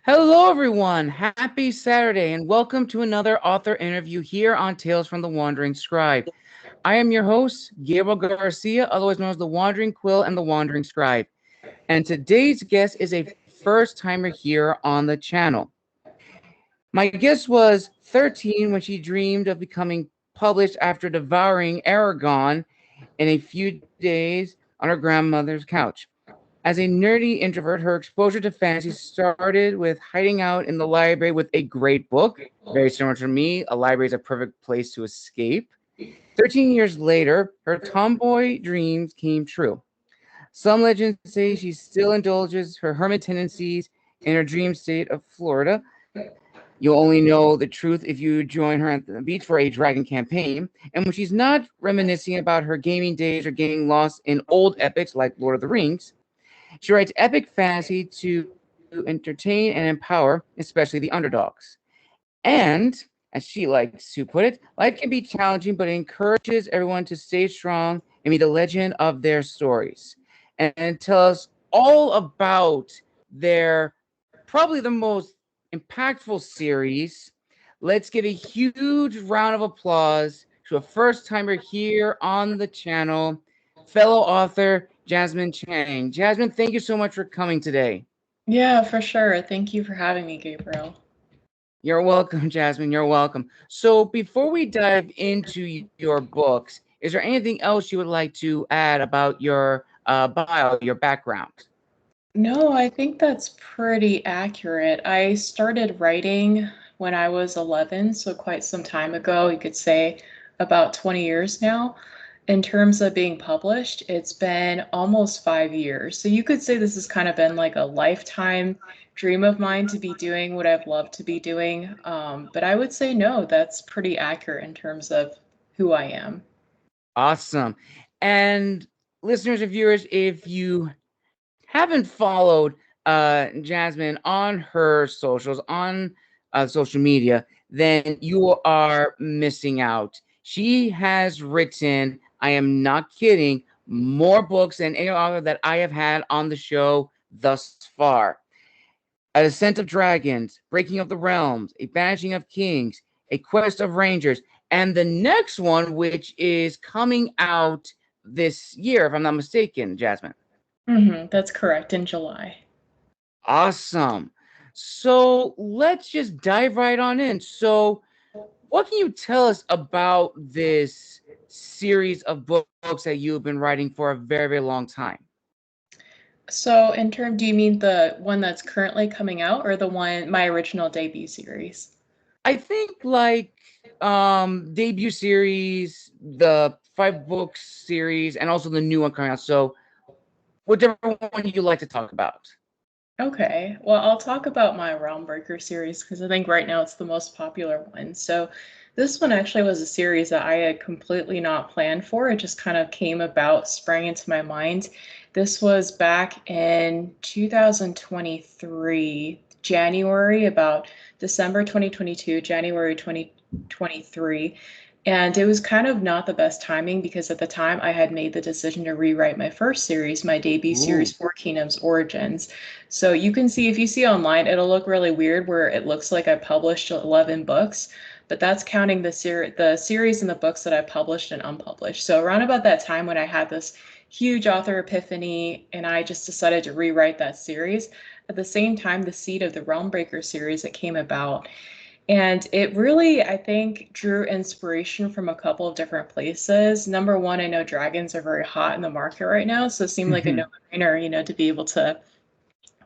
Hello, everyone. Happy Saturday, and welcome to another author interview here on Tales from the Wandering Scribe. I am your host, Gabriel Garcia, otherwise known as the Wandering Quill and the Wandering Scribe. And today's guest is a first timer here on the channel. My guest was 13 when she dreamed of becoming published after devouring Eragon in a few days on her grandmother's couch. As a nerdy introvert, her exposure to fantasy started with hiding out in the library with a great book. Very similar to me, a library is a perfect place to escape. 13 years later, her tomboy dreams came true. Some legends say she still indulges her hermit tendencies in her dream state of Florida. You'll only know the truth if you join her at the beach for a dragon campaign. And when she's not reminiscing about her gaming days or getting lost in old epics like Lord of the Rings, she writes epic fantasy to entertain and empower, especially the underdogs. And, as she likes to put it, life can be challenging, but it encourages everyone to stay strong and be the legend of their stories. And tell us all about their probably the most impactful series. Let's give a huge round of applause to a first timer here on the channel, fellow author Jasmine Chang. Jasmine, thank you so much for coming today. Yeah, for sure. Thank you for having me, Gabriel. You're welcome, Jasmine. You're welcome. So, before we dive into your books, is there anything else you would like to add about your bio, your background? No, I think that's pretty accurate. I started writing when I was 11, so quite some time ago. You could say about 20 years now. In terms of being published, it's been almost 5 years. So you could say this has kind of been like a lifetime dream of mine to be doing what I've loved to be doing. But I would say no, that's pretty accurate in terms of who I am. Awesome. And listeners and viewers, if you haven't followed Jasmine on her socials, on social media, then you are missing out. She has written, I am not kidding, more books than any author that I have had on the show thus far. A Descent of Dragons, Breaking of the Realms, A Banishing of Kings, A Quest of Rangers, and the next one, which is coming out this year, if I'm not mistaken, Jasmine. That's correct, in July. Awesome. So let's just dive right on in. So, what can you tell us about this series of books that you've been writing for a very, very long time? So, in term, do you mean the one that's currently coming out or the one, my original debut series? I think like debut series, the 5 books series, and also the new one coming out. So, whichever one you like to talk about. Okay, well, I'll talk about my Realm Breaker series because I think right now it's the most popular one. So, this one actually was a series that I had completely not planned for. It just kind of came about, sprang into my mind. This was back in 2023, January, about December 2022, January 2023. And it was kind of not the best timing because at the time I had made the decision to rewrite my first series, my debut series, Ooh. Four Kingdoms Origins. So you can see, if you see online, it'll look really weird where it looks like I published 11 books, but that's counting the series and the books that I published and unpublished. So around about that time when I had this huge author epiphany and I just decided to rewrite that series, at the same time, the seed of the Realm Breaker series that came about. And it really, I think, drew inspiration from a couple of different places. Number one, I know dragons are very hot in the market right now, so it seemed like a no-brainer, to be able to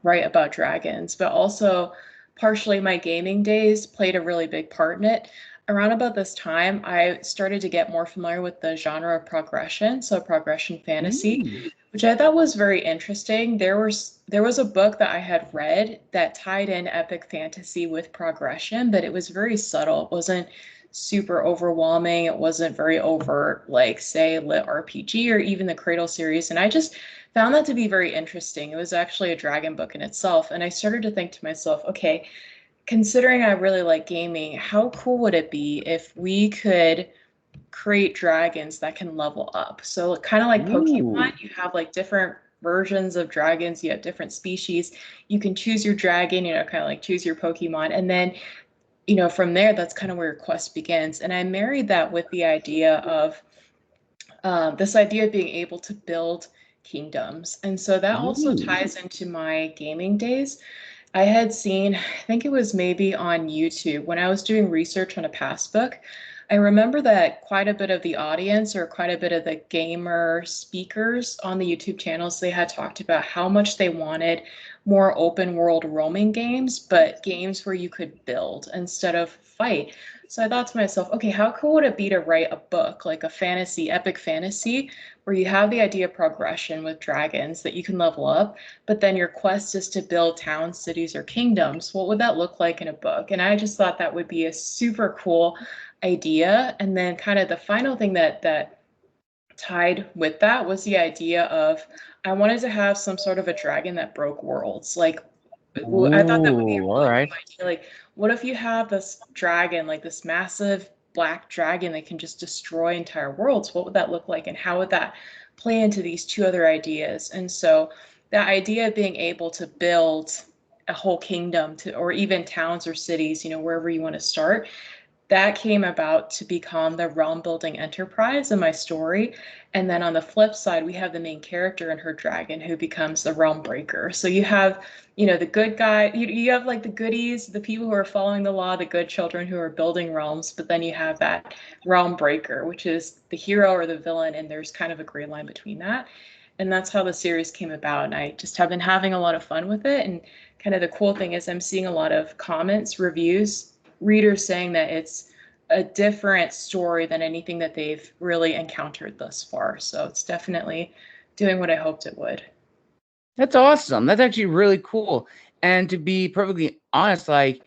write about dragons. But also, partially my gaming days played a really big part in it. Around about this time, I started to get more familiar with the genre of progression, so progression fantasy, Ooh. which I thought was very interesting. There was a book that I had read that tied in epic fantasy with progression, but it was very subtle. It wasn't super overwhelming. It wasn't very overt, like say Lit RPG or even the Cradle series. And I just found that to be very interesting. It was actually a dragon book in itself. And I started to think to myself, okay, considering I really like gaming, how cool would it be if we could create dragons that can level up? So kind of like Ooh. Pokemon, you have like different versions of dragons, you have different species. You can choose your dragon, you know, kind of like choose your Pokemon. And then, you know, from there, that's kind of where your quest begins. And I married that with the idea of this idea of being able to build kingdoms. And so that also ties into my gaming days. I had seen, I think it was maybe on YouTube when I was doing research on a past book. I remember that quite a bit of the audience or quite a bit of the gamer speakers on the YouTube channels, they had talked about how much they wanted more open world roaming games, but games where you could build instead of fight. So I thought to myself, okay, how cool would it be to write a book, like a fantasy, epic fantasy, where you have the idea of progression with dragons that you can level up, but then your quest is to build towns, cities, or kingdoms? What would that look like in a book? And I just thought that would be a super cool idea. And then kind of the final thing that tied with that was the idea of I wanted to have some sort of a dragon that broke worlds. Like I thought that would be a All really right. cool idea. Like, what if you have this dragon, like this massive black dragon that can just destroy entire worlds? What would that look like? And how would that play into these two other ideas? And so that idea of being able to build a whole kingdom to, or even towns or cities, you know, wherever you want to start, that came about to become the realm building enterprise in my story. And then on the flip side, we have the main character and her dragon who becomes the realm breaker. So you have, you know, the good guy, you have like the goodies, the people who are following the law, the good children who are building realms, but then you have that realm breaker, which is the hero or the villain, and there's kind of a gray line between that. And that's how the series came about. And I just have been having a lot of fun with it. And kind of the cool thing is I'm seeing a lot of comments, reviews, readers saying that it's a different story than anything that they've really encountered thus far. So it's definitely doing what I hoped it would. That's awesome. That's actually really cool. And to be perfectly honest, like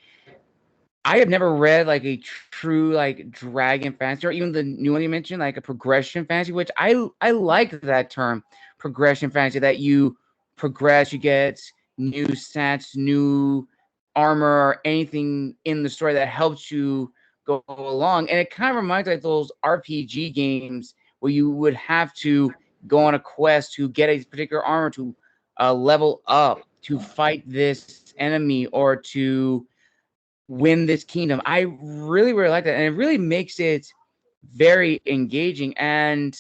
I have never read like a true like dragon fantasy or even the new one you mentioned, like a progression fantasy, which I like that term, progression fantasy, that you progress, you get new stats, new armor, or anything in the story that helps you go along. And it kind of reminds me like those RPG games where you would have to go on a quest to get a particular armor to level up, to fight this enemy, or to win this kingdom. I really, really like that. And it really makes it very engaging. And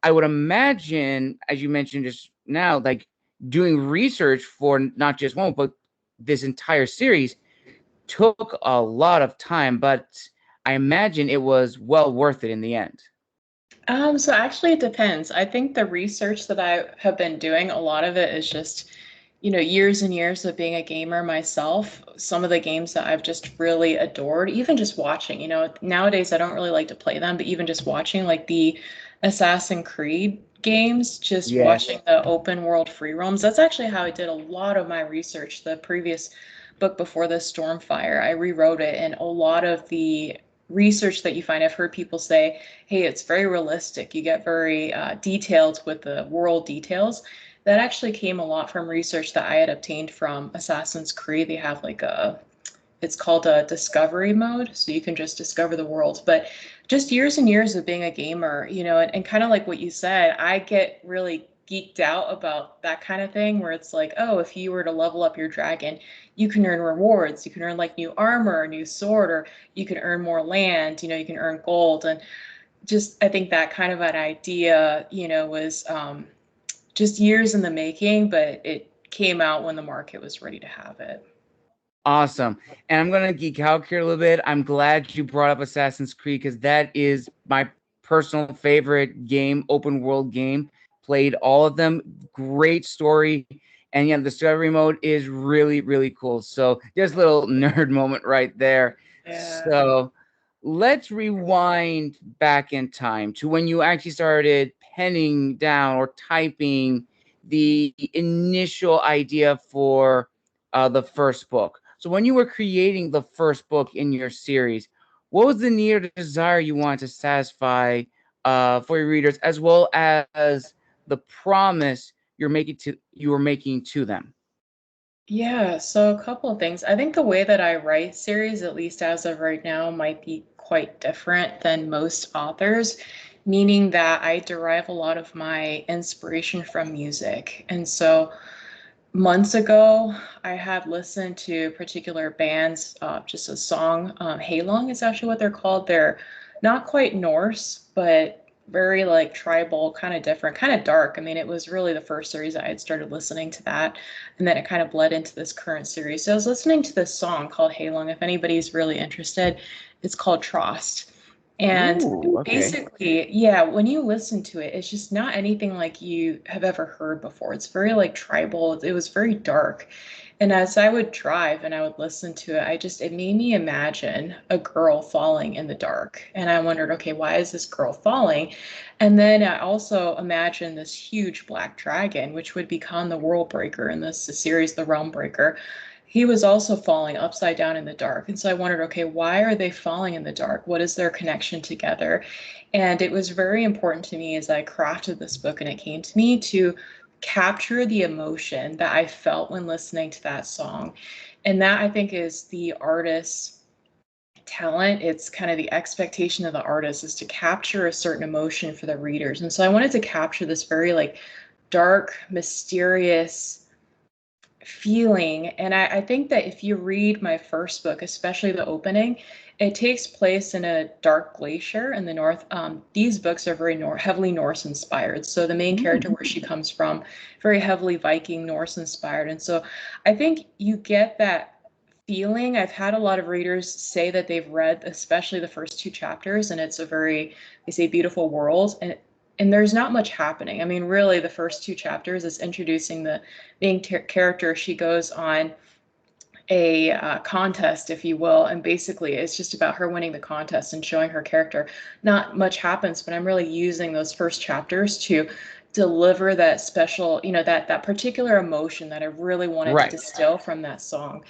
I would imagine, as you mentioned just now, like doing research for not just one, but this entire series took a lot of time, but I imagine it was well worth it in the end. So actually it depends. I think the research that I have been doing, a lot of it is just, you know, years and years of being a gamer myself. Some of the games that I've just really adored, even just watching, you know, nowadays I don't really like to play them, but even just watching like the Assassin's Creed games, just watching Yes. the open world free roams. That's actually how I did a lot of my research. The previous book before the Stormfire, I rewrote it, and a lot of the research that you find, I've heard people say, hey, it's very realistic. You get very detailed with the world details. That actually came a lot from research that I had obtained from Assassin's Creed. They have like it's called a discovery mode, so you can just discover the world. But just years and years of being a gamer, you know, and kind of like what you said, I get really geeked out about that kind of thing where it's like, oh, if you were to level up your dragon, you can earn rewards. You can earn like new armor, a new sword, or you can earn more land, you know, you can earn gold. And just, I think that kind of an idea, you know, was just years in the making, but it came out when the market was ready to have it. Awesome. And I'm going to geek out here a little bit. I'm glad you brought up Assassin's Creed because that is my personal favorite game, open world game. Played all of them. Great story. And yeah, the discovery mode is really, really cool. So there's a little nerd moment right there. Yeah. So let's rewind back in time to when you actually started penning down or typing the initial idea for the first book. So when you were creating the first book in your series, what was the need or desire you wanted to satisfy for your readers, as well as the promise you were making to them? Yeah, so a couple of things. I think the way that I write series, at least as of right now, might be quite different than most authors. meaning that I derive a lot of my inspiration from music. And so months ago, I had listened to particular bands, just a song. Halong is actually what they're called. They're not quite Norse, but very like tribal, kind of different, kind of dark. I mean, it was really the first series I had started listening to that, and then it kind of bled into this current series. So I was listening to this song called Halong. If anybody's really interested, it's called Trost. And Ooh, okay. basically, yeah, when you listen to it, it's just not anything like you have ever heard before. It's very like tribal. It was very dark. And as I would drive and I would listen to it, it made me imagine a girl falling in the dark. And I wondered, okay, why is this girl falling? And then I also imagined this huge black dragon, which would become the world breaker in this series, the realm breaker. He was also falling upside down in the dark. And so I wondered, okay, why are they falling in the dark? What is their connection together? And it was very important to me as I crafted this book and it came to me to capture the emotion that I felt when listening to that song. And that I think is the artist's talent. It's kind of the expectation of the artist is to capture a certain emotion for the readers. And so I wanted to capture this very like dark, mysterious feeling. And I think that if you read my first book, especially the opening, it takes place in a dark glacier in the north. These books are very heavily Norse inspired. So the main character, where she comes from, very heavily Viking Norse inspired. And so I think you get that feeling. I've had a lot of readers say that they've read especially the first two chapters, and it's a very, they say, beautiful world. And there's not much happening. I mean, really, the first two chapters is introducing the main character. She goes on a contest, if you will, and basically it's just about her winning the contest and showing her character. Not much happens, but I'm really using those first chapters to deliver that special, that particular emotion that I really wanted to distill from that song.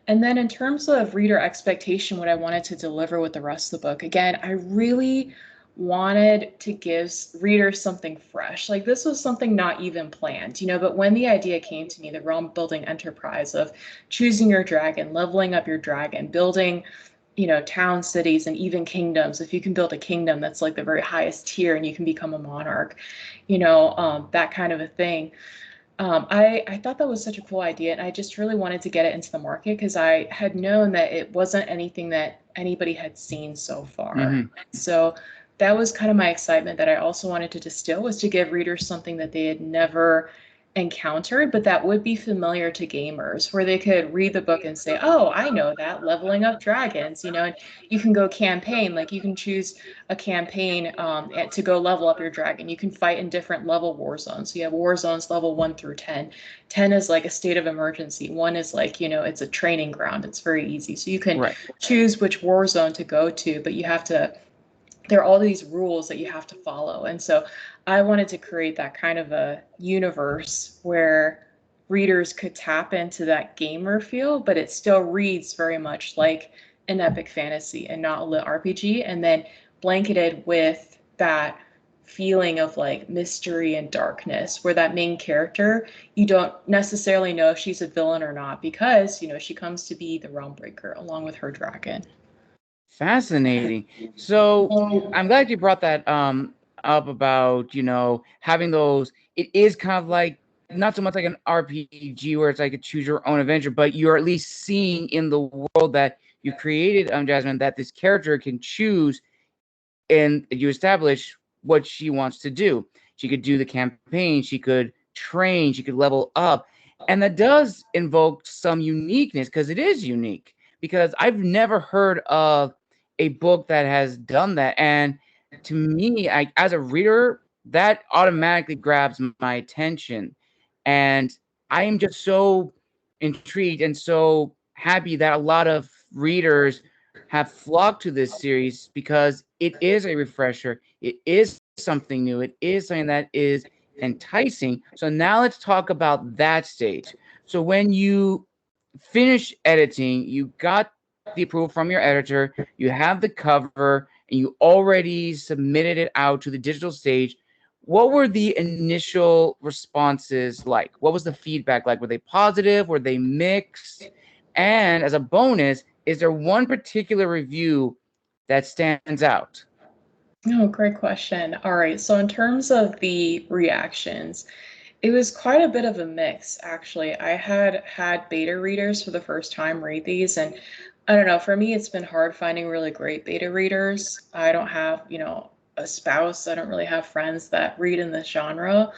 And then in terms of reader expectation, what I wanted to deliver with the rest of the book, again, I really wanted to give readers something fresh. Like this was something not even planned, but when the idea came to me, the realm building enterprise of choosing your dragon, leveling up your dragon, building, towns, cities, and even kingdoms. If you can build a kingdom, that's like the very highest tier and you can become a monarch, that kind of a thing. I thought that was such a cool idea, and I just really wanted to get it into the market because I had known that it wasn't anything that anybody had seen so far. Mm-hmm. So that was kind of my excitement that I also wanted to distill, was to give readers something that they had never encountered, but that would be familiar to gamers, where they could read the book and say, oh, I know that, leveling up dragons, and you can go campaign, like you can choose a campaign to go level up your dragon. You can fight in different level war zones. So you have war zones level 1 through 10. 10 is like a state of emergency. 1 is like, it's a training ground. It's very easy. So you can choose which war zone to go to, but there are all these rules that you have to follow. And so I wanted to create that kind of a universe where readers could tap into that gamer feel, but it still reads very much like an epic fantasy and not a lit RPG, and then blanketed with that feeling of like mystery and darkness, where that main character, you don't necessarily know if she's a villain or not, because she comes to be the realm breaker along with her dragon. Fascinating. So I'm glad you brought that up about, having those. It is kind of like not so much like an RPG where it's like a choose your own adventure, but you're at least seeing in the world that you created, Jasmine, that this character can choose, and you establish what she wants to do. She could do the campaign, she could train, she could level up. And that does invoke some uniqueness, because it is unique. Because I've never heard of a book that has done that. And to me, as a reader, that automatically grabs my attention. And I am just so intrigued and so happy that a lot of readers have flocked to this series, because it is a refresher. It is something new. It is something that is enticing. So now let's talk about that stage. So when you finish editing, you got the approval from your editor, you have the cover, and you already submitted it out to the digital stage. What were the initial responses like? What was the feedback like? Were they positive? Were they mixed? And as a bonus, is there one particular review that stands out? Oh, great question. All right. So in terms of the reactions, it was quite a bit of a mix, actually. I had beta readers for the first time read these, and I don't know, for me, it's been hard finding really great beta readers. I don't have, a spouse. I don't really have friends that read in this genre.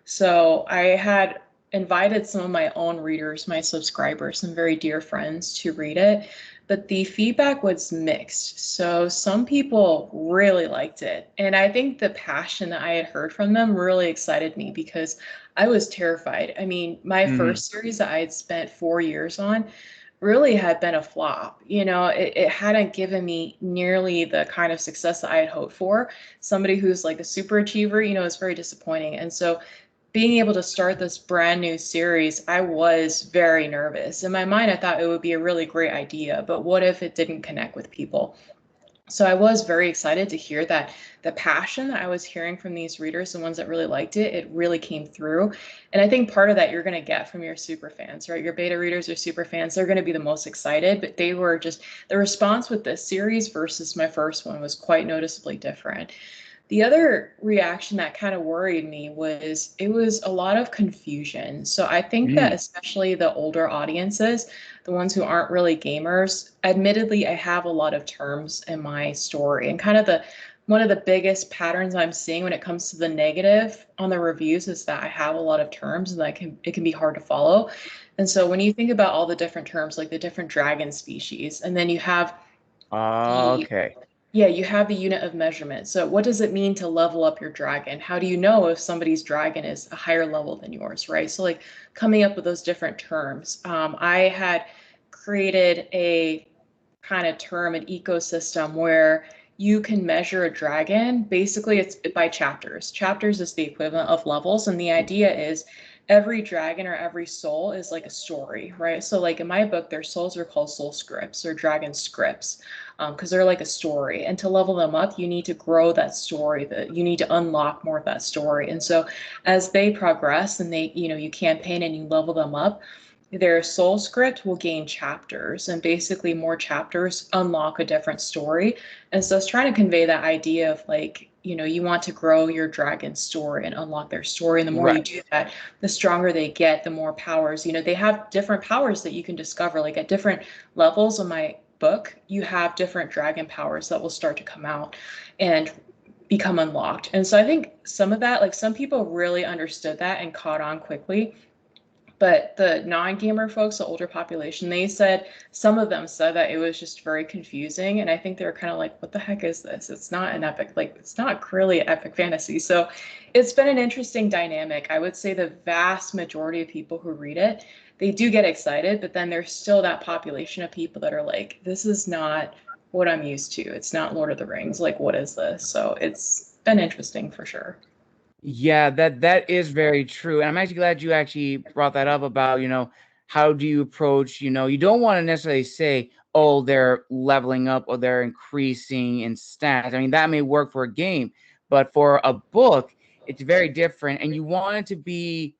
So I had invited some of my own readers, my subscribers, some very dear friends to read it, but the feedback was mixed. So some people really liked it. And I think the passion that I had heard from them really excited me because I was terrified. I mean, my Mhm. first series that I had spent 4 years on really had been a flop. It hadn't given me nearly the kind of success that I had hoped for. Somebody who's like a super achiever, is very disappointing. And so being able to start this brand new series, I was very nervous. In my mind, I thought it would be a really great idea, but what if it didn't connect with people? So I was very excited to hear that the passion that I was hearing from these readers, the ones that really liked it, it really came through. And I think part of that you're going to get from your super fans, right? Your beta readers or super fans, they're going to be the most excited, but they were just, the response with this series versus my first one was quite noticeably different. The other reaction that kind of worried me was it was a lot of confusion. So I think that Mm. especially the older audiences, the ones who aren't really gamers, admittedly, I have a lot of terms in my story. And kind of the one of the biggest patterns I'm seeing when it comes to the negative on the reviews is that I have a lot of terms and it can be hard to follow. And so when you think about all the different terms, like the different dragon species, and then you have the Okay. yeah, you have the unit of measurement. So what does it mean to level up your dragon? How do you know if somebody's dragon is a higher level than yours, right? So like coming up with those different terms. I had created a kind of term, an ecosystem where you can measure a dragon. Basically, it's by chapters. Chapters is the equivalent of levels. And the idea is every dragon or every soul is like a story, right? So like in my book, their souls are called soul scripts or dragon scripts because they're like a story. And to level them up, you need to grow that story. That you need to unlock more of that story. And so, as they progress and you campaign and you level them up, their soul script will gain chapters, and basically more chapters unlock a different story. And so, it's trying to convey that idea of like, you want to grow your dragon story and unlock their story. And the more you Right. do that, the stronger they get, the more powers. They have different powers that you can discover, like at different levels of my book, you have different dragon powers that will start to come out and become unlocked. And so I think some of that, like some people really understood that and caught on quickly. But the non-gamer folks, the older population, some of them said that it was just very confusing. And I think they were kind of like, what the heck is this? It's not an epic, like it's not really epic fantasy. So it's been an interesting dynamic. I would say the vast majority of people who read it, they do get excited, but then there's still that population of people that are like, this is not what I'm used to. It's not Lord of the Rings. Like, what is this? So it's been interesting for sure. Yeah, that is very true. And I'm actually glad you actually brought that up about, how do you approach, you don't want to necessarily say, oh, they're leveling up or they're increasing in stats. I mean, that may work for a game, but for a book, it's very different. And you want it to be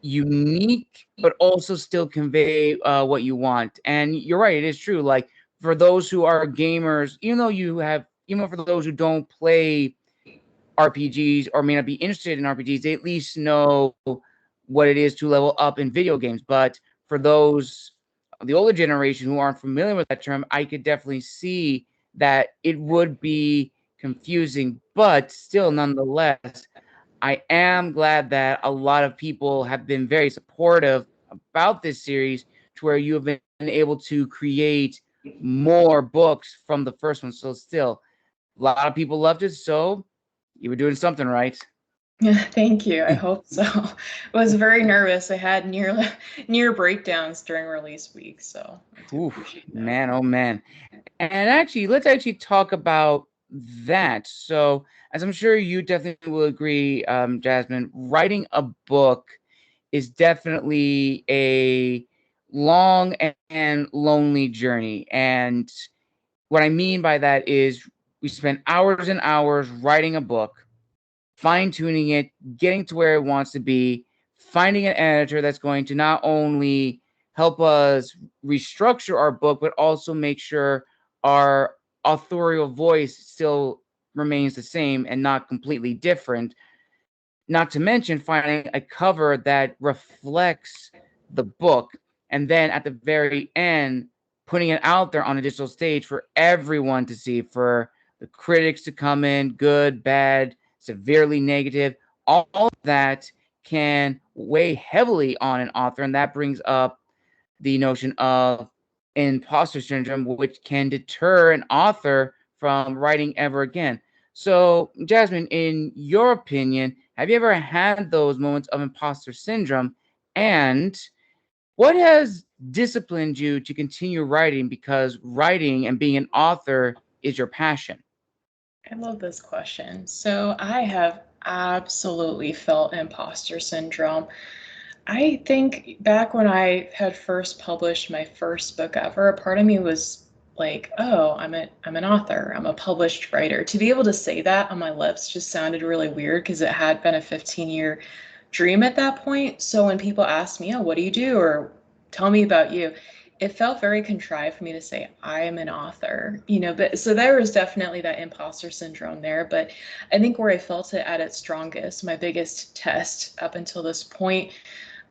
unique, but also still convey what you want. And you're right, it is true. Like for those who are gamers, even for those who don't play RPGs or may not be interested in RPGs, they at least know what it is to level up in video games. But for those the older generation who aren't familiar with that term, I could definitely see that it would be confusing, but still, nonetheless, I am glad that a lot of people have been very supportive about this series to where you have been able to create more books from the first one. So still, a lot of people loved it. So you were doing something right. Thank you. I hope so. I was very nervous. I had near breakdowns during release week, so I do Oof, appreciate that. man, oh man. And actually, let's actually talk about that. So, as I'm sure you definitely will agree, Jasmine, writing a book is definitely a long and lonely journey. And what I mean by that is we spend hours and hours writing a book, fine tuning it, getting to where it wants to be, finding an editor that's going to not only help us restructure our book, but also make sure our authorial voice still remains the same and not completely different. Not to mention finding a cover that reflects the book, and then at the very end, putting it out there on a digital stage for everyone to see, for the critics to come in, good, bad, severely negative. All of that can weigh heavily on an author, and that brings up the notion of imposter syndrome, which can deter an author from writing ever again. So, Jasmine, in your opinion, have you ever had those moments of imposter syndrome? And what has disciplined you to continue writing, because writing and being an author is your passion? I love this question. So I have absolutely felt imposter syndrome. I think back when I had first published my first book ever, a part of me was like, oh, I'm an author, I'm a published writer. To be able to say that on my lips just sounded really weird because it had been a 15-year dream at that point. So when people asked me, oh, what do you do? Or tell me about you, it felt very contrived for me to say I am an author, but so there was definitely that imposter syndrome there. But I think where I felt it at its strongest, my biggest test up until this point,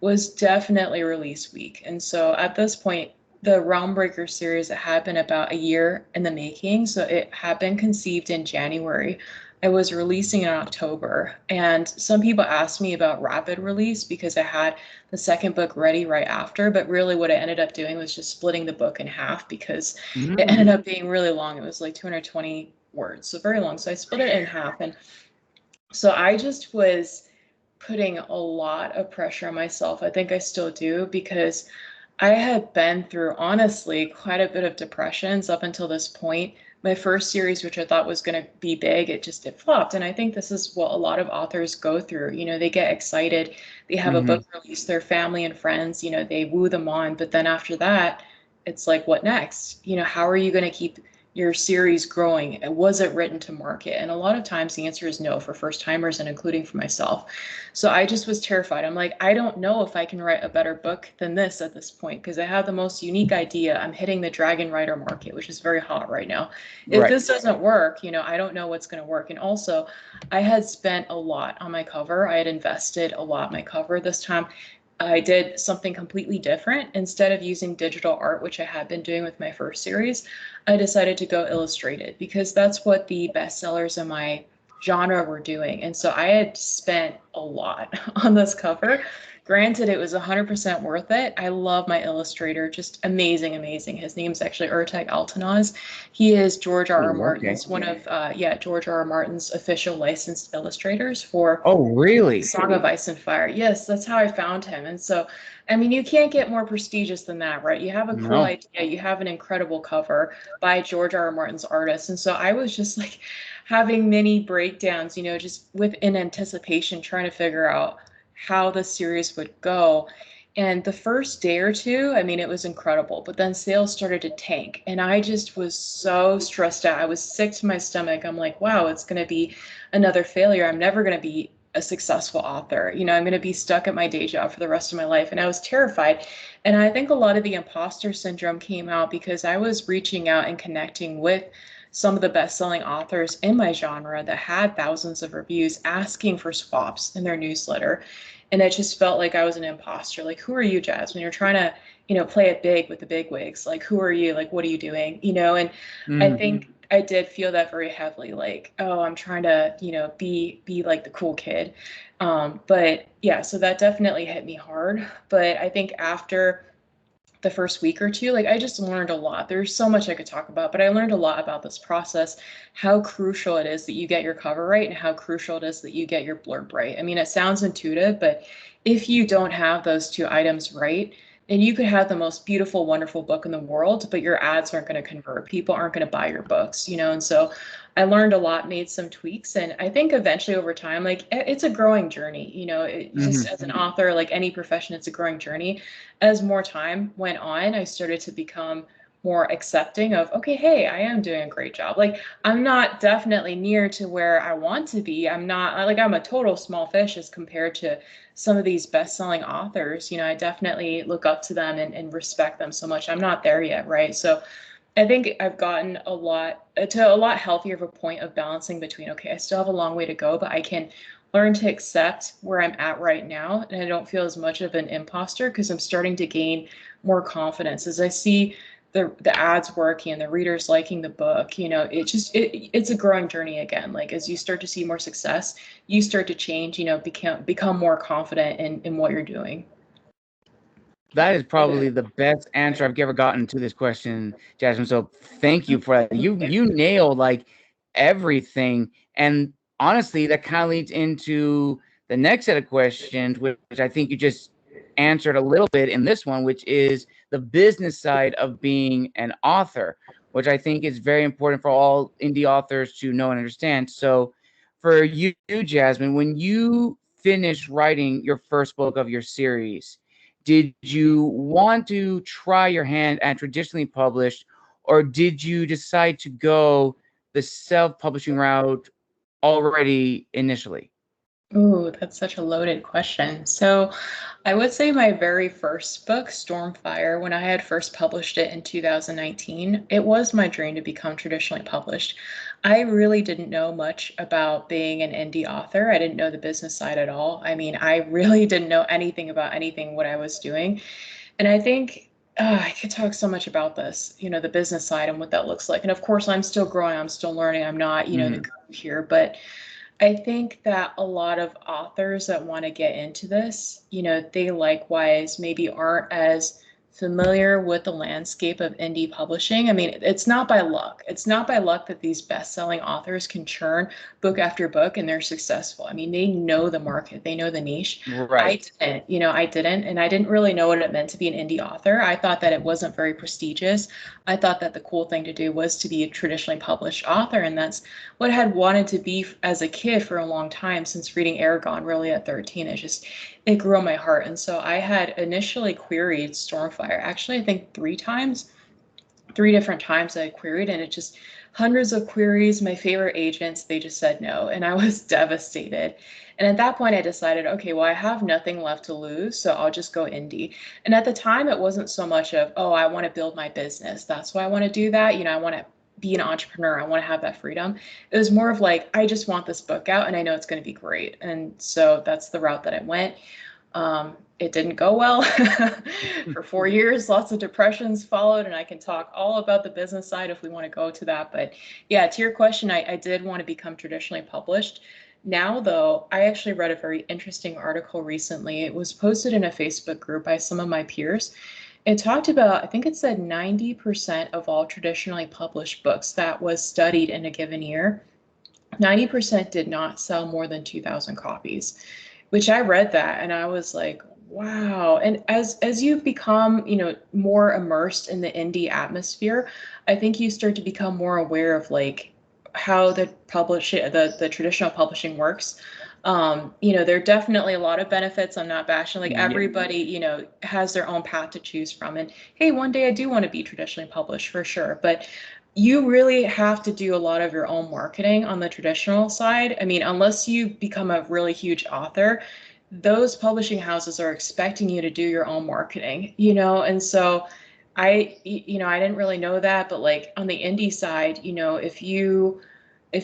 was definitely release week. And so at this point, the Realm Breaker series, it had been about a year in the making. So it had been conceived in January. I was releasing in October. And some people asked me about rapid release because I had the second book ready right after. But really what I ended up doing was just splitting the book in half because it ended up being really long. It was like 220 words, so very long. So I split it in half. And so I just was putting a lot of pressure on myself. I think I still do because I had been through, honestly, quite a bit of depressions up until this point. My first series, which I thought was going to be big, it flopped. And I think this is what a lot of authors go through. They get excited, they have a book release, their family and friends, they woo them on. But then after that, it's like, what next? How are you going to keep your series growing? Was it written to market? And a lot of times the answer is no for first timers and including for myself. So I just was terrified. I'm like, I don't know if I can write a better book than this at this point because I have the most unique idea. I'm hitting the dragon writer market, which is very hot right now. If this doesn't work, I don't know what's going to work. And also, I had spent a lot on my cover. I had invested a lot in my cover this time. I did something completely different. Instead of using digital art, which I had been doing with my first series, I decided to go illustrated because that's what the bestsellers in my genre were doing. And so I had spent a lot on this cover. Granted, it was 100% worth it. I love my illustrator, just amazing, amazing. His name's actually Urtek Altanaz. He is George R.R. Martin's, one of, George R.R. Martin's official licensed illustrators for really? Song of Ice and Fire. Yes, that's how I found him. And so, I mean, you can't get more prestigious than that, right? You have a cool idea, you have an incredible cover by George R.R. Martin's artist. And so I was just like having many breakdowns, just within anticipation, trying to figure out how the series would go. And the first day or two, I mean, it was incredible, but then sales started to tank and I just was so stressed out. I was sick to my stomach. I'm like, wow, it's going to be another failure. I'm never going to be a successful author. I'm going to be stuck at my day job for the rest of my life. And I was terrified. And I think a lot of the imposter syndrome came out because I was reaching out and connecting with some of the best-selling authors in my genre that had thousands of reviews asking for swaps in their newsletter. And it just felt like I was an imposter. Like, who are you, Jazz? When you're trying to, play it big with the big wigs, like, who are you? Like, what are you doing? And I think I did feel that very heavily, like, oh, I'm trying to, be like the cool kid. But yeah, so that definitely hit me hard. But I think after the first week or two, like I just learned a lot. There's so much I could talk about, but I learned a lot about this process, how crucial it is that you get your cover right and how crucial it is that you get your blurb right. I mean, it sounds intuitive, but if you don't have those two items right, then you could have the most beautiful, wonderful book in the world, but your ads aren't going to convert. People aren't going to buy your books, and so I learned a lot, made some tweaks, and I think eventually over time, like it's a growing journey, just as an author, like any profession, it's a growing journey. As more time went on, I started to become more accepting of, okay, hey, I am doing a great job. Like I'm not definitely near to where I want to be. I'm a total small fish as compared to some of these best-selling authors. I definitely look up to them and respect them so much. I'm not there yet, right? So I think I've gotten a lot to a lot healthier of a point of balancing between, okay, I still have a long way to go, but I can learn to accept where I'm at right now. And I don't feel as much of an imposter because I'm starting to gain more confidence as I see the ads working and the readers liking the book. It's a growing journey again. Like as you start to see more success, you start to change, become more confident in what you're doing. That is probably the best answer I've ever gotten to this question, Jasmine. So thank you for that. You nailed like everything. And honestly, that kind of leads into the next set of questions, which I think you just answered a little bit in this one, which is the business side of being an author, which I think is very important for all indie authors to know and understand. So for you, Jasmine, when you finished writing your first book of your series, did you want to try your hand at traditionally published, or did you decide to go the self-publishing route already initially? Ooh, that's such a loaded question. So I would say my very first book, Stormfire, when I had first published it in 2019, it was my dream to become traditionally published. I really didn't know much about being an indie author. I didn't know the business side at all. I mean, I really didn't know anything about anything what I was doing. And I think I could talk so much about this, the business side and what that looks like. And of course, I'm still growing, I'm still learning. I'm not, the guru here, but I think that a lot of authors that want to get into this, they likewise maybe aren't as familiar with the landscape of indie publishing. I mean, it's not by luck. It's not by luck that these best-selling authors can churn book after book and they're successful. I mean, they know the market, they know the niche. Right. I didn't, and I didn't really know what it meant to be an indie author. I thought that it wasn't very prestigious. I thought that the cool thing to do was to be a traditionally published author, and that's what I had wanted to be as a kid for a long time since reading Eragon really at 13. It grew on my heart. And so I had initially queried Stormfire, actually, I think three different times I queried, and it just hundreds of queries. My favorite agents, they just said no. And I was devastated. And at that point, I decided, okay, well, I have nothing left to lose, so I'll just go indie. And at the time, it wasn't so much of, oh, I want to build my business. That's why I want to do that. I want to be an entrepreneur. I want to have that freedom. It was more of like, I just want this book out and I know it's going to be great. And so that's the route that I went. It didn't go well for 4 years. Lots of depressions followed, and I can talk all about the business side if we want to go to that. But yeah, to your question, I did want to become traditionally published. Now, though, I actually read a very interesting article recently. It was posted in a Facebook group by some of my peers. It talked about, I think it said 90% of all traditionally published books that was studied in a given year, 90% did not sell more than 2,000 copies, which I read that and I was like, wow. And as you become, more immersed in the indie atmosphere, I think you start to become more aware of like how the traditional publishing works. There are definitely a lot of benefits. I'm not bashing, like Yeah. everybody, has their own path to choose from. And hey, one day I do want to be traditionally published for sure. But you really have to do a lot of your own marketing on the traditional side. I mean, unless you become a really huge author, those publishing houses are expecting you to do your own marketing, and so I didn't really know that, but like on the indie side, if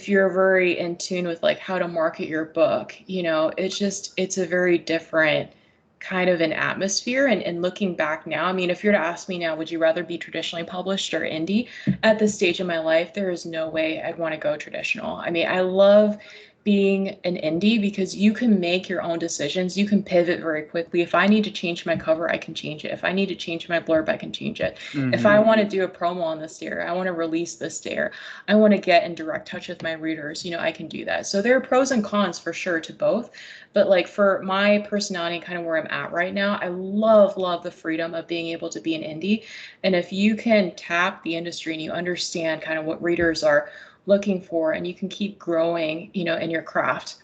you're very in tune with like how to market your book, it's a very different kind of an atmosphere. And looking back now, I mean, if you're to ask me now, would you rather be traditionally published or indie? At this stage in my life, there is no way I'd want to go traditional. I mean, I love being an indie because you can make your own decisions. You can pivot very quickly. If I need to change my cover, I can change it. If I need to change my blurb, I can change it. If I want to do a promo on this dare, I want to release this dare, I want to get in direct touch with my readers, I can do that. So there are pros and cons for sure to both. But like for my personality, kind of where I'm at right now, I love the freedom of being able to be an indie. And if you can tap the industry and you understand kind of what readers are looking for, and you can keep growing, in your craft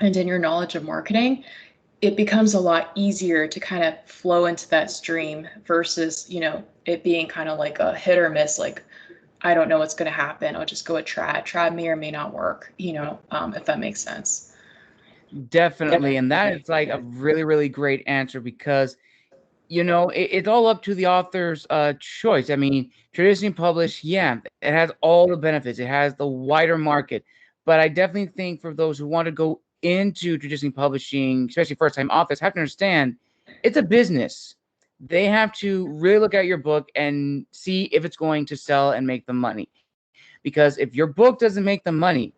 and in your knowledge of marketing, it becomes a lot easier to kind of flow into that stream versus, it being kind of like a hit or miss, like, I don't know what's going to happen. I'll just go with trad. Trad may or may not work, if that makes sense. Definitely. And that is like a really, really great answer because it's all up to the author's choice. I mean, traditionally published, yeah, it has all the benefits. It has the wider market. But I definitely think for those who want to go into traditionally publishing, especially first-time authors, have to understand it's a business. They have to really look at your book and see if it's going to sell and make them money. Because if your book doesn't make them money,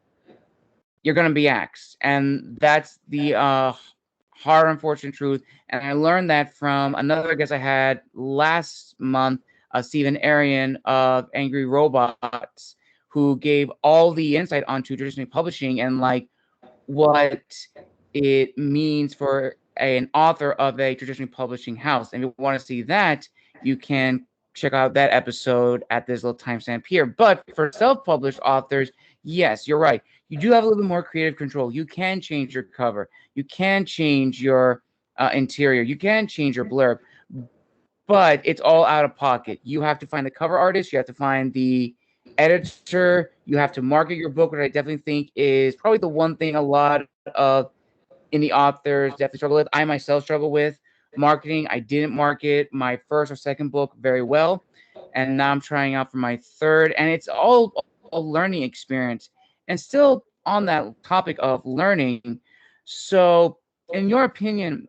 you're going to be axed. And that's the hard, unfortunate truth. And I learned that from another guest I had last month, Stephen Arian of Angry Robots, who gave all the insight onto traditional publishing and like what it means for an author of a traditional publishing house. And if you want to see that, you can check out that episode at this little timestamp here. But for self-published authors, yes, you're right. You do have a little bit more creative control. You can change your cover. You can change your interior. You can change your blurb, but it's all out of pocket. You have to find the cover artist. You have to find the editor. You have to market your book, which I definitely think is probably the one thing a lot of indie authors definitely struggle with. I myself struggle with marketing. I didn't market my first or second book very well, and now I'm trying out for my third, and it's all a learning experience. And still on that topic of learning, so in your opinion,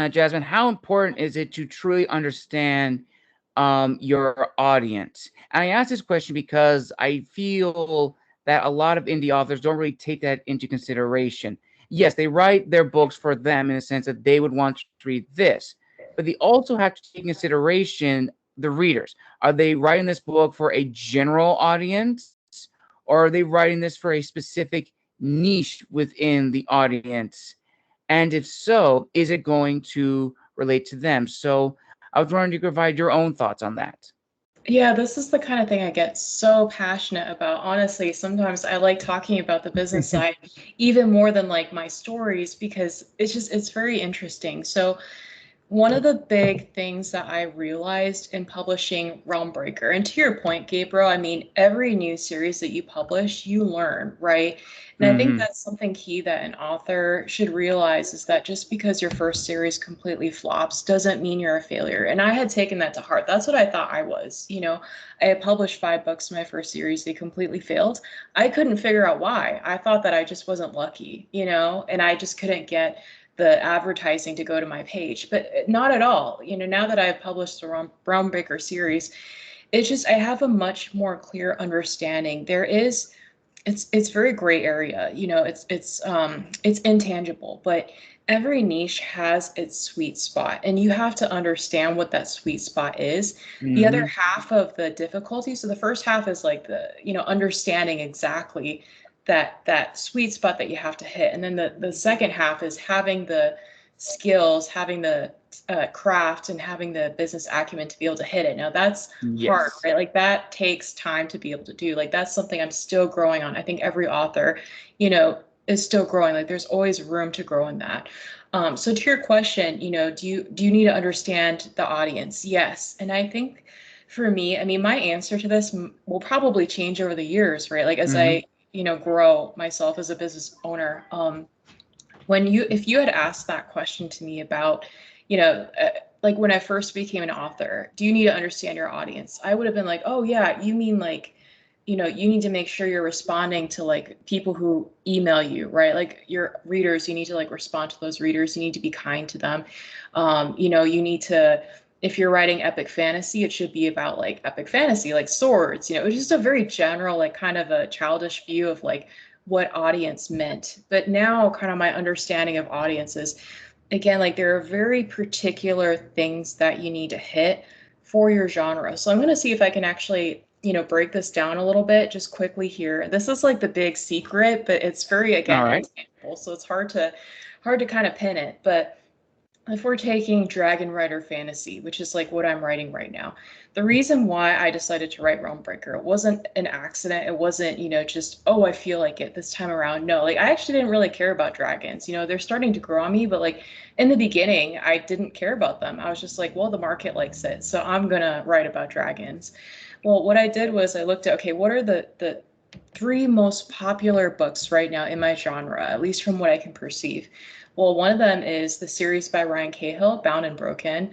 Jasmine, how important is it to truly understand your audience? And I ask this question because I feel that a lot of indie authors don't really take that into consideration. Yes, they write their books for them in the sense that they would want to read this, but they also have to take into consideration the readers. Are they writing this book for a general audience, or are they writing this for a specific niche within the audience? And if so, is it going to relate to them? So I was wondering if you could provide your own thoughts on that. Yeah, this is the kind of thing I get so passionate about. Honestly, sometimes I like talking about the business side even more than like my stories because it's very interesting. So one of the big things that I realized in publishing Realm Breaker, and to your point, Gabriel, I mean, every new series that you publish, you learn, right? And I think Mm-hmm. that's something key that an author should realize is that just because your first series completely flops doesn't mean you're a failure. And I had taken that to heart. That's what I thought I was. I had published 5 books in my first series. They completely failed. I couldn't figure out why. I thought that I just wasn't lucky, and I just couldn't get the advertising to go to my page, but not at all. Now that I've published the Brown Breaker series, it's just I have a much more clear understanding. It's very gray area. It's intangible, but every niche has its sweet spot, and you have to understand what that sweet spot is. The other Mm-hmm. half of the difficulty, so the first half is like understanding exactly that sweet spot that you have to hit, and then the second half is having the skills, having the craft, and having the business acumen to be able to hit it. Now that's hard, Yes. right? Like that takes time to be able to do. Like that's something I'm still growing on. I think every author, is still growing. Like there's always room to grow in that. So to your question, do you need to understand the audience? Yes. And I think for me, I mean, my answer to this will probably change over the years, right? Like as Mm-hmm. I, grow myself as a business owner. If you had asked that question to me about, like when I first became an author, do you need to understand your audience? I would have been like, oh yeah, you mean like, you need to make sure you're responding to like people who email you, right? Like your readers, you need to like respond to those readers. You need to be kind to them. You need to, if you're writing epic fantasy, it should be about like epic fantasy, like swords. It's just a very general, like kind of a childish view of like what audience meant. But now kind of my understanding of audiences, again, like there are very particular things that you need to hit for your genre. So I'm going to see if I can actually, break this down a little bit just quickly here. This is like the big secret, but it's very, All again, right. intangible. So it's hard to kind of pin it. But if we're taking Dragon Rider Fantasy, which is like what I'm writing right now, the reason why I decided to write Realm Breaker, it wasn't an accident. It wasn't, just, oh, I feel like it this time around. No, like I actually didn't really care about dragons. They're starting to grow on me, but like in the beginning, I didn't care about them. I was just like, well, the market likes it, so I'm gonna write about dragons. Well, what I did was I looked at, okay, what are the three most popular books right now in my genre, at least from what I can perceive. Well, one of them is the series by Ryan Cahill, Bound and Broken,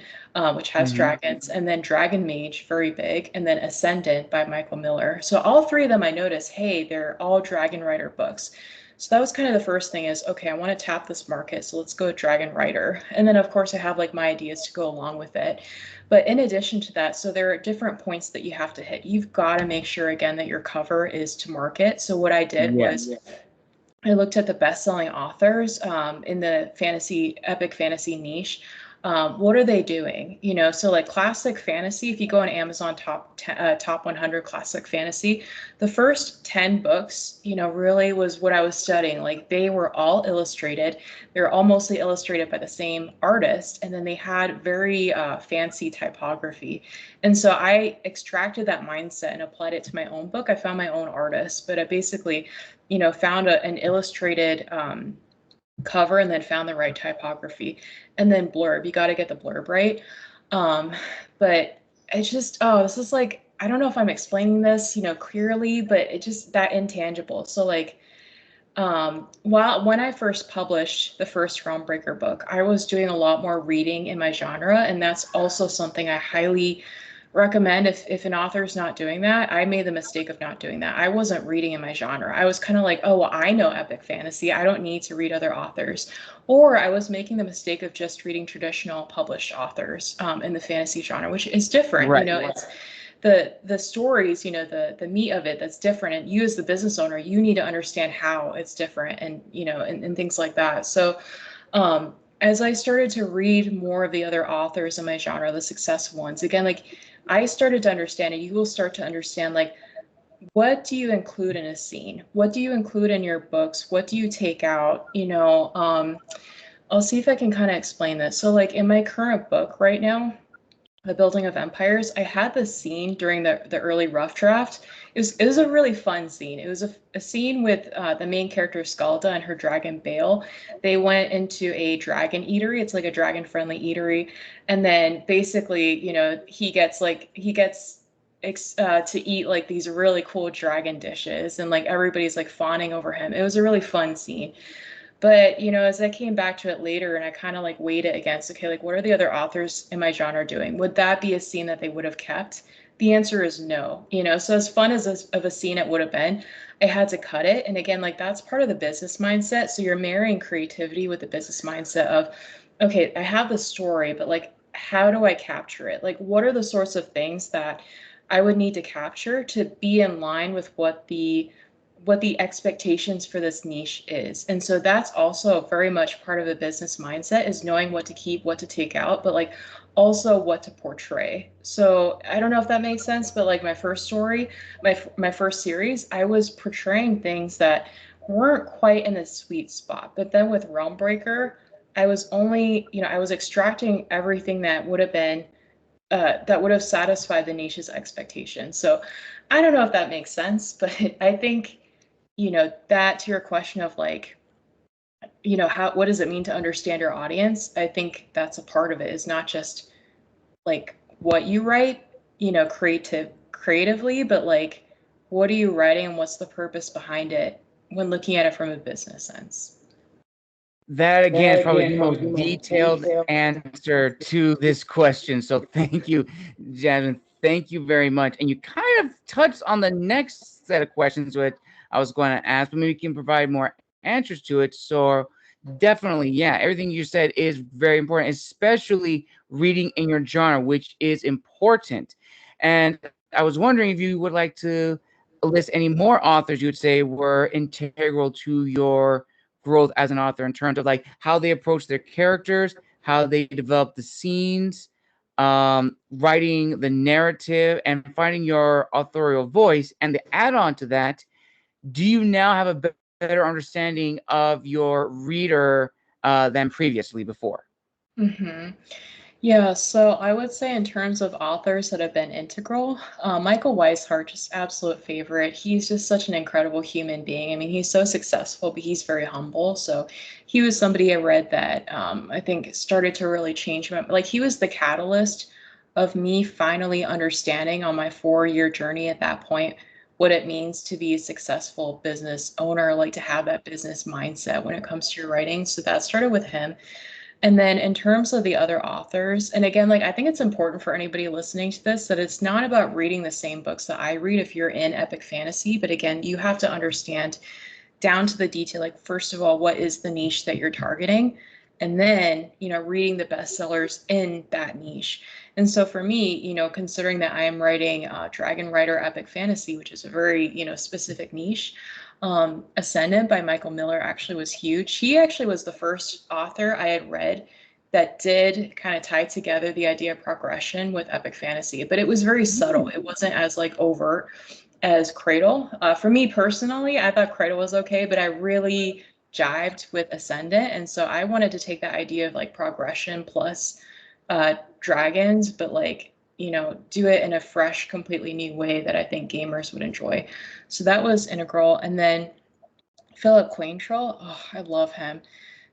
which has dragons, and then Dragon Mage, very big, and then Ascendant by Michael Miller. So all three of them, I noticed, hey, they're all Dragon Rider books. So that was kind of the first thing is, okay, I want to tap this market, so let's go Dragon Rider. And then, of course, I have like my ideas to go along with it. But in addition to that, so there are different points that you have to hit. You've got to make sure, again, that your cover is to market. So what I did was I looked at the best-selling authors in the epic fantasy niche. What are they doing? You know, so like classic fantasy, if you go on Amazon top 100 classic fantasy, the first 10 books, you know, really was what I was studying. Like they were all illustrated. They were all mostly illustrated by the same artist, and then they had very fancy typography. And so I extracted that mindset and applied it to my own book. I found my own artist, but I basically, you know, found an illustrated cover and then found the right typography, and then blurb. You got to get the blurb right. But it's just, oh, this is like, I don't know if I'm explaining this, you know, clearly, but it just that intangible. So like, when I first published the first Realmbreaker book, I was doing a lot more reading in my genre, and that's also something I highly recommend if an author is not doing that. I made the mistake of not doing that. I wasn't reading in my genre. I was kind of like, oh, well, I know epic fantasy. I don't need to read other authors. Or I was making the mistake of just reading traditional published authors in the fantasy genre, which is different. Right. You know, it's the stories, you know, the meat of it that's different. And you as the business owner, you need to understand how it's different and, you know, and things like that. So as I started to read more of the other authors in my genre, the successful ones, again, like I started to understand it. You will start to understand, like, what do you include in a scene? What do you include in your books? What do you take out? You know, I'll see if I can kind of explain this. So like in my current book right now, The Building of Empires, I had this scene during the early rough draft. It was a really fun scene. It was a scene with the main character Skalda and her dragon Bale. They went into a dragon eatery. It's like a dragon friendly eatery, and then basically, you know, he gets to eat like these really cool dragon dishes, and like everybody's like fawning over him. It was a really fun scene. But, you know, as I came back to it later and I kind of like weighed it against, okay, like what are the other authors in my genre doing? Would that be a scene that they would have kept? The answer is no. You know, so as fun as of a scene it would have been, I had to cut it. And again, like that's part of the business mindset. So you're marrying creativity with the business mindset of, okay, I have the story, but like, how do I capture it? Like, what are the sorts of things that I would need to capture to be in line with what the expectations for this niche is. And so that's also very much part of the business mindset, is knowing what to keep, what to take out, but like also what to portray. So I don't know if that makes sense, but like my first story, my first series, I was portraying things that weren't quite in the sweet spot. But then with Realmbreaker, I was only, you know, I was extracting everything that would have been that would have satisfied the niche's expectations. So I don't know if that makes sense, but I think, you know, that to your question of like, you know, what does it mean to understand your audience? I think that's a part of it, is not just like what you write, you know, creatively, but like what are you writing and what's the purpose behind it when looking at it from a business sense. That again is probably the most detailed answer to this question. So thank you, Jasmine. Thank you very much. And you kind of touched on the next set of questions which I was going to ask, but maybe you can provide more answers to it. So definitely, yeah, everything you said is very important, especially reading in your genre, which is important. And I was wondering if you would like to list any more authors you would say were integral to your growth as an author in terms of like how they approach their characters, how they develop the scenes, writing the narrative, and finding your authorial voice. And the add-on to that, do you now have a better understanding of your reader than previously before? Mm-hmm. Yeah, so I would say in terms of authors that have been integral, Michael Weishart, just absolute favorite. He's just such an incredible human being. I mean, he's so successful, but he's very humble. So he was somebody I read that I think started to really change my, like he was the catalyst of me finally understanding on my 4-year journey at that point what it means to be a successful business owner, like to have that business mindset when it comes to your writing. So that started with him. And then in terms of the other authors, and again, like I think it's important for anybody listening to this that it's not about reading the same books that I read if you're in epic fantasy, but again, you have to understand down to the detail, like first of all, what is the niche that you're targeting? And then, reading the bestsellers in that niche. And so for me, considering that I am writing Dragon Rider Epic Fantasy, which is a very, specific niche, Ascendant by Michael Miller actually was huge. He actually was the first author I had read that did kind of tie together the idea of progression with epic fantasy, but it was very subtle. It wasn't as like overt as Cradle. For me personally, I thought Cradle was okay, but I really jived with Ascendant. And so I wanted to take that idea of like progression plus dragons, but like, do it in a fresh, completely new way that I think gamers would enjoy. So that was integral. And then Philip Quaintrell, oh, I love him.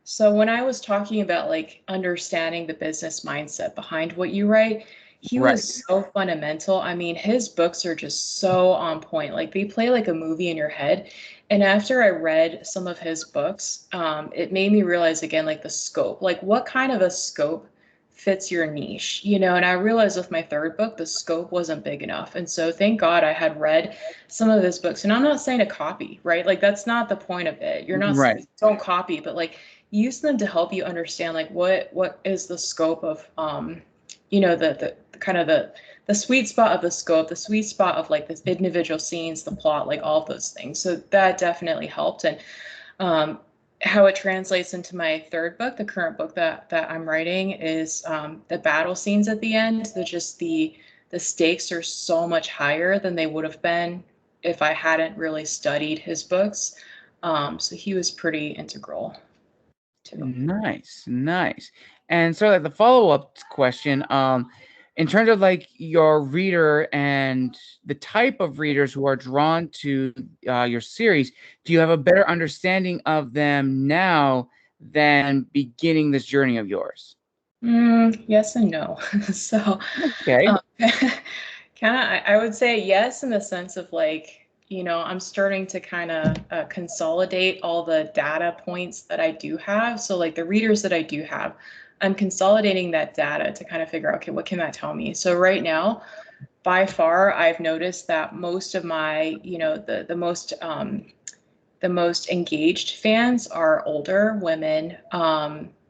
So when I was talking about like understanding the business mindset behind what you write, he was so fundamental. I mean, his books are just so on point. Like they play like a movie in your head. And after I read some of his books, it made me realize again, like the scope, like what kind of a scope fits your niche, and I realized with my third book, the scope wasn't big enough. And so thank God I had read some of his books. And I'm not saying to copy, right? Like that's not the point of it. You're not don't copy, but like use them to help you understand like what is the scope of the kind of the sweet spot of the scope, the sweet spot of like the individual scenes, the plot, like all of those things. So that definitely helped. And how it translates into my third book, the current book that I'm writing, is the battle scenes at the end. The stakes are so much higher than they would have been if I hadn't really studied his books. So he was pretty integral too. Nice. And so like the follow-up question, in terms of like your reader and the type of readers who are drawn to your series, do you have a better understanding of them now than beginning this journey of yours? Yes and no. So Okay. kind of, I would say yes in the sense of like, I'm starting to kind of consolidate all the data points that I do have. So like the readers that I do have, I'm consolidating that data to kind of figure out, okay, what can that tell me? So right now, by far, I've noticed that most of my, the most engaged fans are older women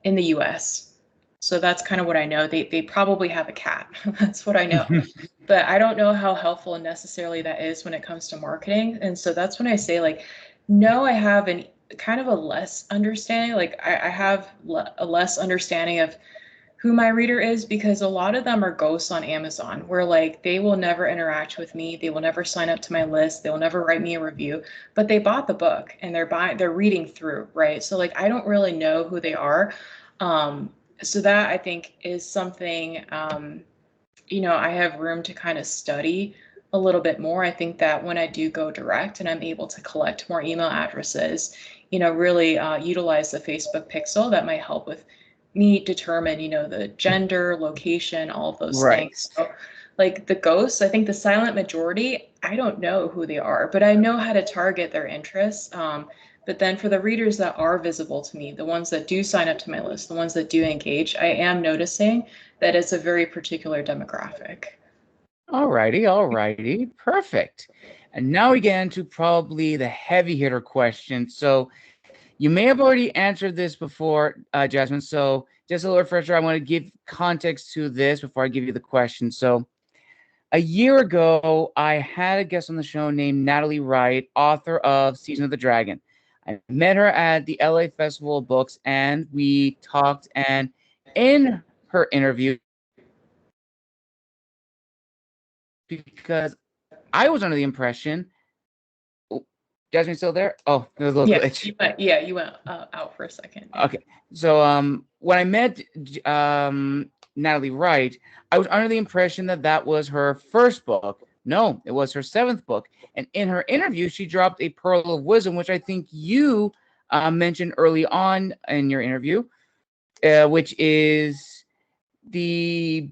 in the US. So that's kind of what I know. They probably have a cat. That's what I know. But I don't know how helpful necessarily that is when it comes to marketing. And so that's when I say like, no, I have an kind of a less understanding. Like I have a less understanding of who my reader is, because a lot of them are ghosts on Amazon where like they will never interact with me. They will never sign up to my list. They will never write me a review, but they bought the book and they're reading through, right? So like, I don't really know who they are. So that I think is something, I have room to kind of study a little bit more. I think that when I do go direct and I'm able to collect more email addresses, really utilize the Facebook pixel, that might help with me determine, the gender, location, all of those things. So like the ghosts, I think the silent majority, I don't know who they are, but I know how to target their interests. But then for the readers that are visible to me, the ones that do sign up to my list, the ones that do engage, I am noticing that it's a very particular demographic. Alrighty. Perfect. And now we get into probably the heavy hitter question. So you may have already answered this before, Jasmine. So just a little refresher, I want to give context to this before I give you the question. So a year ago, I had a guest on the show named Natalie Wright, author of Season of the Dragon. I met her at the LA Festival of Books, and we talked. And in her interview, because I was under the impression, oh, Jasmine still there? Oh, there's a little glitch. You went out for a second. Okay, so when I met Natalie Wright, I was under the impression that that was her first book. No, it was her seventh book. And in her interview, she dropped a pearl of wisdom, which I think you mentioned early on in your interview, which is the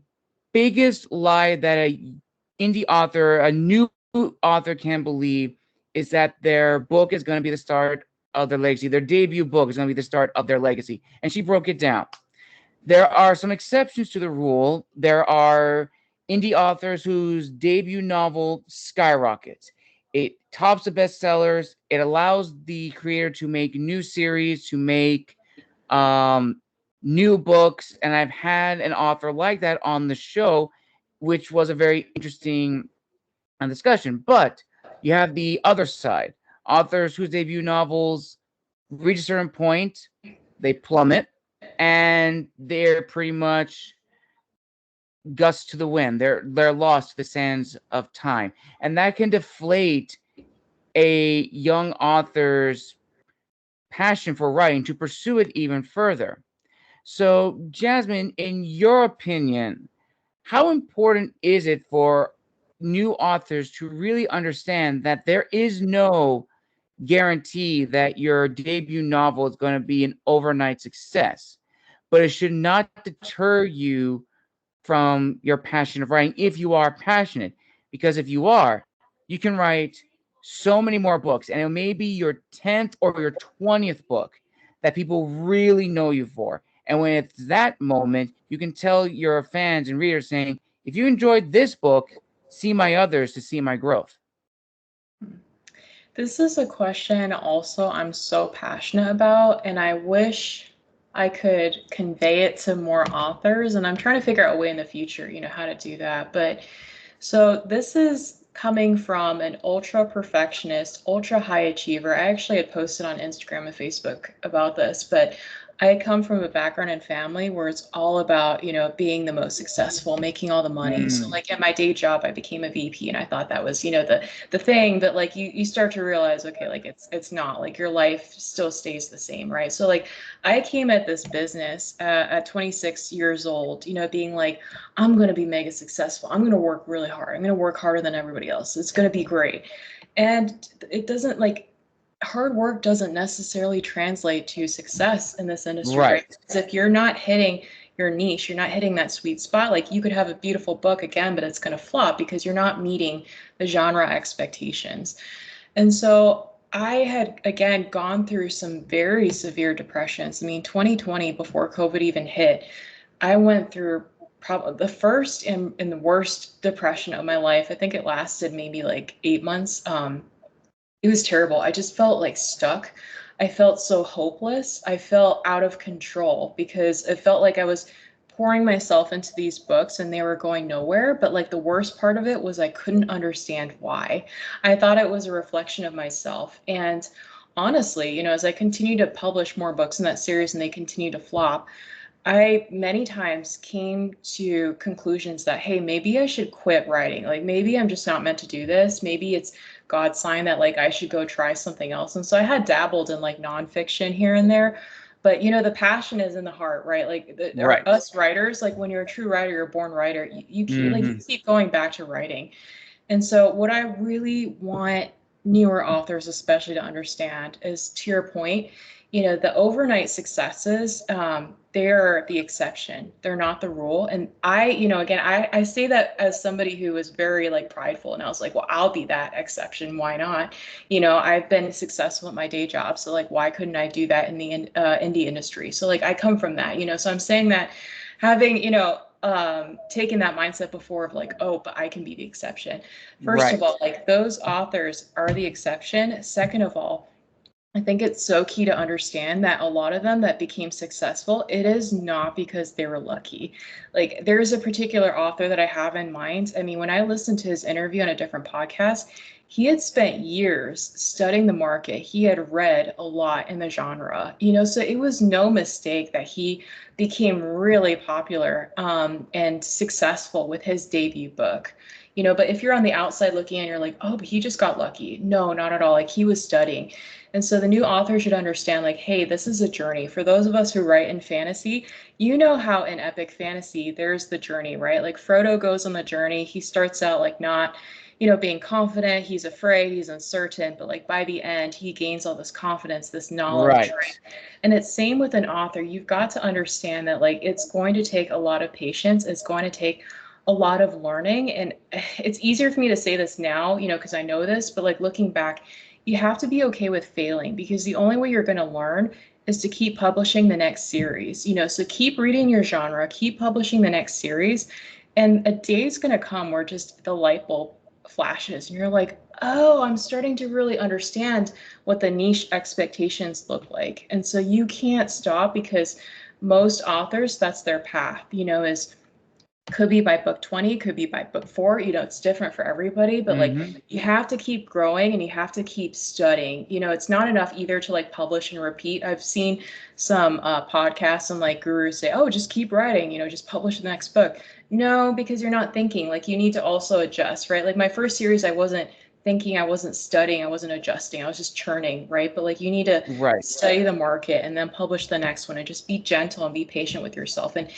biggest lie that a indie author, a new author can believe is that their book is going to be the start of their legacy. Their debut book is going to be the start of their legacy. And she broke it down. There are some exceptions to the rule. There are indie authors whose debut novel skyrockets. It tops the bestsellers. It allows the creator to make new series, to make new books. And I've had an author like that on the show, which was a very interesting discussion. But you have the other side, authors whose debut novels reach a certain point, they plummet, and they're pretty much gusts to the wind. They're lost to the sands of time, and that can deflate a young author's passion for writing to pursue it even further. So, Jasmine, in your opinion, how important is it for new authors to really understand that there is no guarantee that your debut novel is going to be an overnight success, but it should not deter you from your passion of writing if you are passionate? Because if you are, you can write so many more books, and it may be your 10th or your 20th book that people really know you for. And when it's that moment, you can tell your fans and readers saying, if you enjoyed this book, see my others to see my growth. This is a question also I'm so passionate about, and I wish I could convey it to more authors, and I'm trying to figure out a way in the future, how to do that. But so this is coming from an ultra perfectionist, ultra high achiever. I actually had posted on Instagram and Facebook about this, but I come from a background and family where it's all about, being the most successful, making all the money. So like at my day job, I became a VP, and I thought that was, the thing. But like you start to realize, okay, like it's not, like your life still stays the same, right? So like I came at this business at 26 years old, being like, I'm going to be mega successful. I'm going to work really hard. I'm going to work harder than everybody else. It's going to be great. And it doesn't, like, hard work doesn't necessarily translate to success in this industry, right? Because if you're not hitting your niche, you're not hitting that sweet spot, like you could have a beautiful book again, but it's going to flop because you're not meeting the genre expectations. And so I had, again, gone through some very severe depressions. I mean, 2020, before COVID even hit, I went through probably the first and the worst depression of my life. I think it lasted maybe like 8 months. It was terrible. I just felt like stuck. I felt so hopeless. I felt out of control because it felt like I was pouring myself into these books and they were going nowhere. But like the worst part of it was I couldn't understand why. I thought it was a reflection of myself. And honestly, as I continue to publish more books in that series and they continue to flop, I many times came to conclusions that, hey, maybe I should quit writing. Like maybe I'm just not meant to do this. Maybe it's God's sign that like I should go try something else. And so I had dabbled in like nonfiction here and there, but the passion is in the heart, right? Like us writers, like when you're a true writer, you're a born writer. You keep like you keep going back to writing. And so what I really want newer authors especially to understand is, to your point, the overnight successes, they're the exception. They're not the rule. And again, I say that as somebody who was very like prideful, and I was like, well, I'll be that exception. Why not? I've been successful at my day job. So like, why couldn't I do that in the indie industry? So like, I come from that, so I'm saying that having, taken that mindset before of like, oh, but I can be the exception. First of all, like those authors are the exception. Second of all, I think it's so key to understand that a lot of them that became successful, it is not because they were lucky. Like there's a particular author that I have in mind. I mean, when I listened to his interview on a different podcast, he had spent years studying the market. He had read a lot in the genre, so it was no mistake that he became really popular and successful with his debut book. But if you're on the outside looking in, you're like, oh, but he just got lucky. No, not at all. Like he was studying. And so the new author should understand, like, hey, this is a journey. For those of us who write in fantasy, how in epic fantasy, there's the journey, right? Like Frodo goes on the journey. He starts out like not, being confident. He's afraid, he's uncertain, but like by the end, he gains all this confidence, this knowledge, right? And it's same with an author. You've got to understand that like it's going to take a lot of patience. It's going to take a lot of learning. And it's easier for me to say this now, you know, because I know this, but like looking back, you have to be okay with failing, because the only way you're going to learn is to keep publishing the next series, you know, so keep reading your genre, keep publishing the next series, and a day's going to come where just the light bulb flashes and you're like, oh, I'm starting to really understand what the niche expectations look like. And so you can't stop, because most authors, that's their path, you know, is could be by book 20, could be by book 4, you know, it's different for everybody, but like you have to keep growing and you have to keep studying. You know, it's not enough either to like publish and repeat. I've seen some podcasts and like gurus say, oh, just keep writing, you know, just publish the next book. No, because you're not thinking. Like you need to also adjust, right? Like my first series, I wasn't thinking, I wasn't studying, I wasn't adjusting, I was just churning, right? But like you need to study the market and then publish the next one, and just be gentle and be patient with yourself. And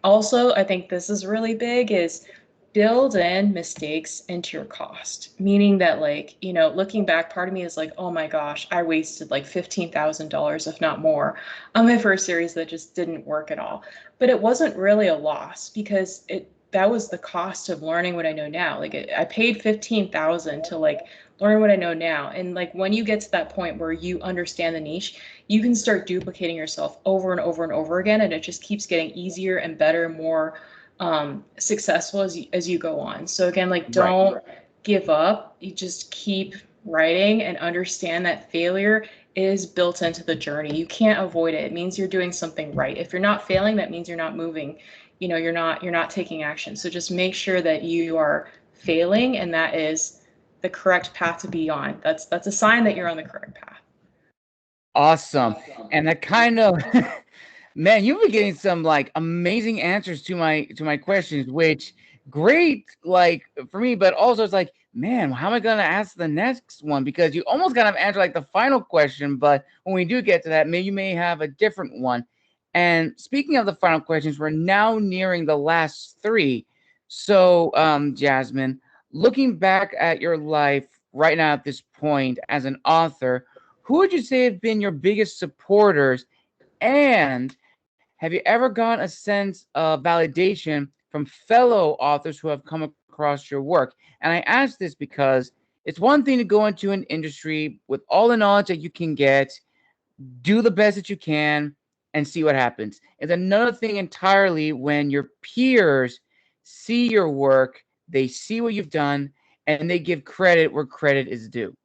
also, I think this is really big, is build in mistakes into your cost, meaning that like, you know, looking back, part of me is like, oh my gosh, I wasted like $15,000, if not more, on my first series that just didn't work at all. But it wasn't really a loss, because that was the cost of learning what I know now. Like I paid 15,000 to like learn what I know now. And like when you get to that point where you understand the niche, you can start duplicating yourself over and over and over again, and it just keeps getting easier and better, more successful as you go on. So again, like don't give up. You just keep writing and understand that failure is built into the journey. You can't avoid it. It means you're doing something right. If you're not failing, that means you're not moving. You know, you're not taking action. So just make sure that you are failing, and that is the correct path to be on. That's a sign that you're on the correct path. Awesome. And that kind of man, you've been getting some like amazing answers to my questions, which great like for me, but also it's like, man, how am I gonna ask the next one? Because you almost kind of answer like the final question, but when we do get to that, maybe you may have a different one. And speaking of the final questions, we're now nearing the last three. So, Jasmine, looking back at your life right now at this point as an author, who would you say have been your biggest supporters? And have you ever gotten a sense of validation from fellow authors who have come across your work? And I ask this because it's one thing to go into an industry with all the knowledge that you can get, do the best that you can, and see what happens. It's another thing entirely when your peers see your work, they see what you've done, and they give credit where credit is due.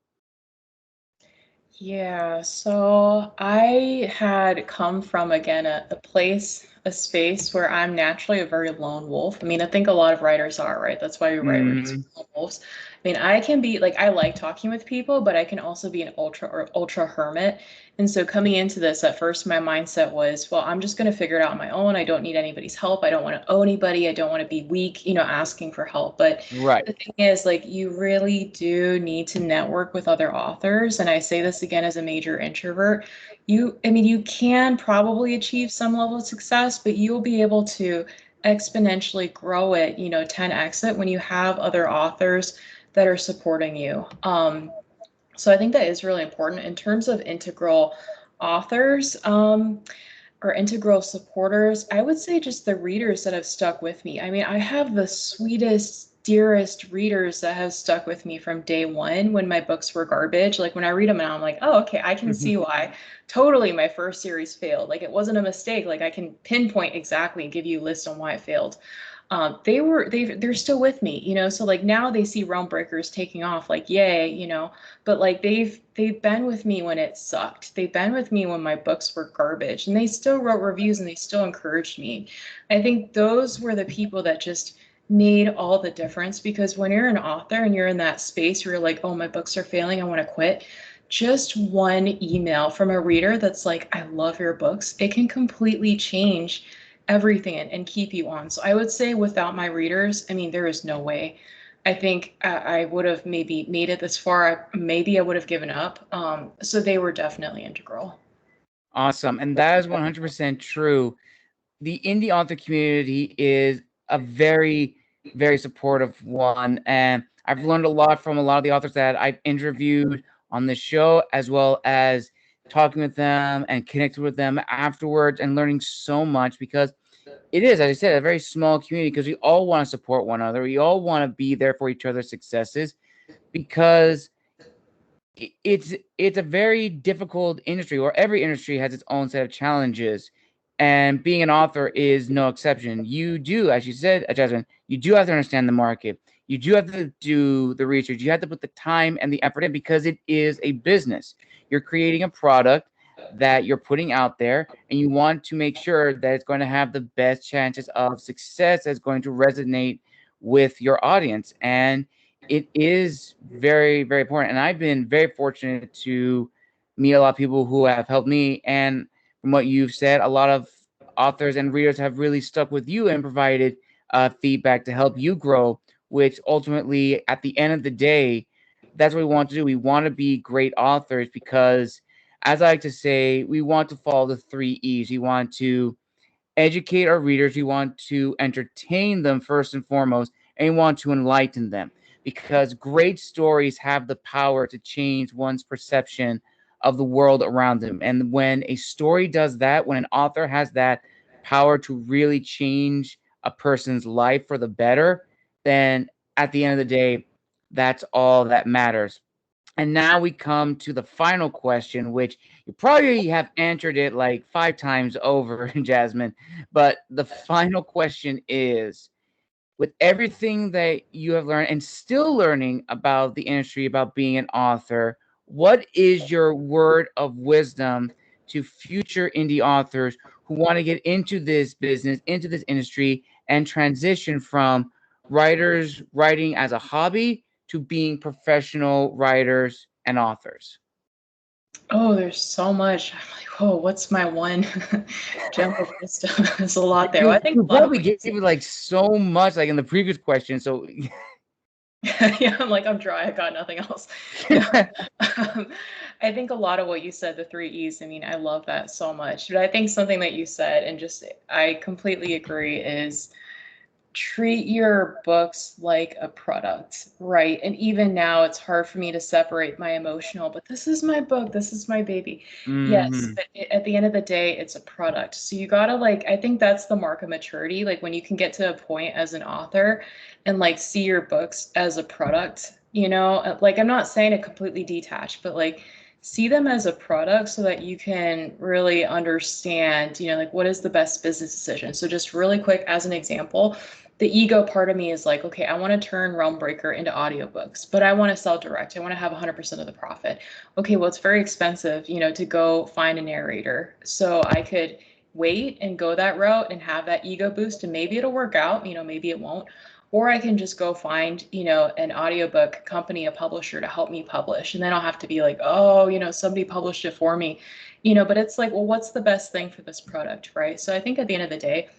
Yeah, so I had come from, again, a place, a space where I'm naturally a very lone wolf. I mean, I think a lot of writers are, right? That's why we write, we're just lone wolves. I mean, I can be like, I like talking with people, but I can also be an ultra hermit. And so coming into this, at first, my mindset was, well, I'm just going to figure it out on my own. I don't need anybody's help. I don't want to owe anybody. I don't want to be weak, you know, asking for help. But Right. the thing is, like, you really do need to network with other authors. And I say this again as a major introvert. I mean, you can probably achieve some level of success, but you'll be able to exponentially grow it, you know, 10x it when you have other authors that are supporting you. So I think that is really important in terms of integral authors. Or integral supporters, I would say just the readers that have stuck with me. I mean, I have the sweetest, dearest readers that have stuck with me from day one when my books were garbage. Like when I read them now, I'm like, oh, okay, I can see why totally my first series failed. Like it wasn't a mistake. Like I can pinpoint exactly and give you a list on why it failed. They're still with me, you know, so like now they see Realm Breakers taking off, like yay, you know, but like they've been with me when it sucked. They've been with me when my books were garbage, and they still wrote reviews and they still encouraged me. I think those were the people that just made all the difference, because when you're an author and you're in that space where you're like, oh, my books are failing, I want to quit, just one email from a reader that's like, I love your books, it can completely change everything and keep you on. So I would say without my readers, I mean, there is no way. I think I would have maybe made it this far. Maybe I would have given up. So they were definitely integral. Awesome. And that is 100% true. The indie author community is a very, very supportive one. And I've learned a lot from a lot of the authors that I've interviewed on the show, as well as talking with them and connecting with them afterwards and learning so much, because It is, as I said, a very small community because we all want to support one another. We all want to be there for each other's successes because it's a very difficult industry, or every industry has its own set of challenges, and being an author is no exception. You do, as you said, Jasmine, you do have to understand the market. You do have to do the research. You have to put the time and the effort in because it is a business. You're creating a product that you're putting out there, and you want to make sure that it's going to have the best chances of success, that's going to resonate with your audience. And it is very, very important. And I've been very fortunate to meet a lot of people who have helped me. And from what you've said, a lot of authors and readers have really stuck with you and provided feedback to help you grow, which ultimately, at the end of the day, that's what we want to do. We want to be great authors because, as I like to say, we want to follow the 3 E's. We want to educate our readers, we want to entertain them first and foremost, and we want to enlighten them because great stories have the power to change one's perception of the world around them. And when a story does that, when an author has that power to really change a person's life for the better, then at the end of the day, that's all that matters. And now we come to the final question, which you probably have answered it like 5 times over, Jasmine. But the final question is, with everything that you have learned and still learning about the industry, about being an author, what is your word of wisdom to future indie authors who want to get into this business, into this industry, and transition from writers writing as a hobby to being professional writers and authors? Oh, there's so much. I'm like, whoa, what's my one gem of wisdom? There's a lot there. Well, I think You a lot of probably what you gave it like so much, like in the previous question. So yeah, I'm like, I'm dry. I got nothing else. No, um, I think a lot of what you said, the 3 E's, I mean, I love that so much. But I think something that you said, and just I completely agree, is treat your books like a product, right? And even now, it's hard for me to separate my emotional, but this is my book, this is my baby. Yes, mhm. but at the end of the day, it's a product. So you gotta like, I think that's the mark of maturity. Like when you can get to a point as an author and like see your books as a product, you know, like I'm not saying to completely detach, but like see them as a product so that you can really understand, you know, like what is the best business decision. So just really quick as an example, the ego part of me is like, okay, I want to turn Realm Breaker into audiobooks, but I want to sell direct. I want to have 100% of the profit. Okay, well, it's very expensive, you know, to go find a narrator. So I could wait and go that route and have that ego boost, and maybe it'll work out, you know, maybe it won't. Or I can just go find, you know, an audiobook company, a publisher to help me publish. And then I'll have to be like, oh, you know, somebody published it for me, you know, but it's like, well, what's the best thing for this product, right? So I think at the end of the day,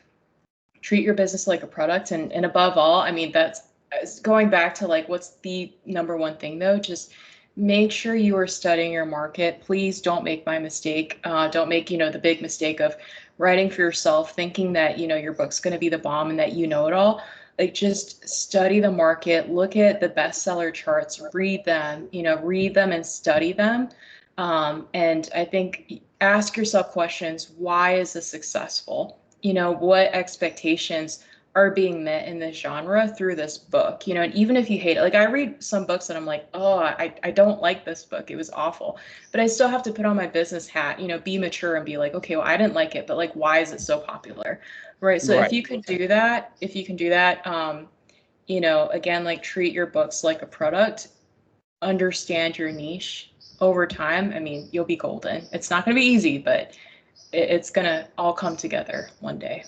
treat your business like a product, and above all, I mean, that's going back to like what's the number one thing though, just make sure you are studying your market. Please don't make my mistake. Don't make, you know, the big mistake of writing for yourself thinking that, you know, your book's going to be the bomb and that you know it all. Like just study the market, look at the bestseller charts, read them, you know, read them and study them. And I think ask yourself questions. Why is this successful? You know, what expectations are being met in this genre through this book, you know, and even if you hate it, like I read some books and I'm like, oh, I don't like this book. It was awful. But I still have to put on my business hat, you know, be mature and be like, okay, well, I didn't like it, but like, why is it so popular? Right. So if Right. you could do that, you know, again, like treat your books like a product, understand your niche over time. I mean, you'll be golden. It's not going to be easy, but it's going to all come together one day.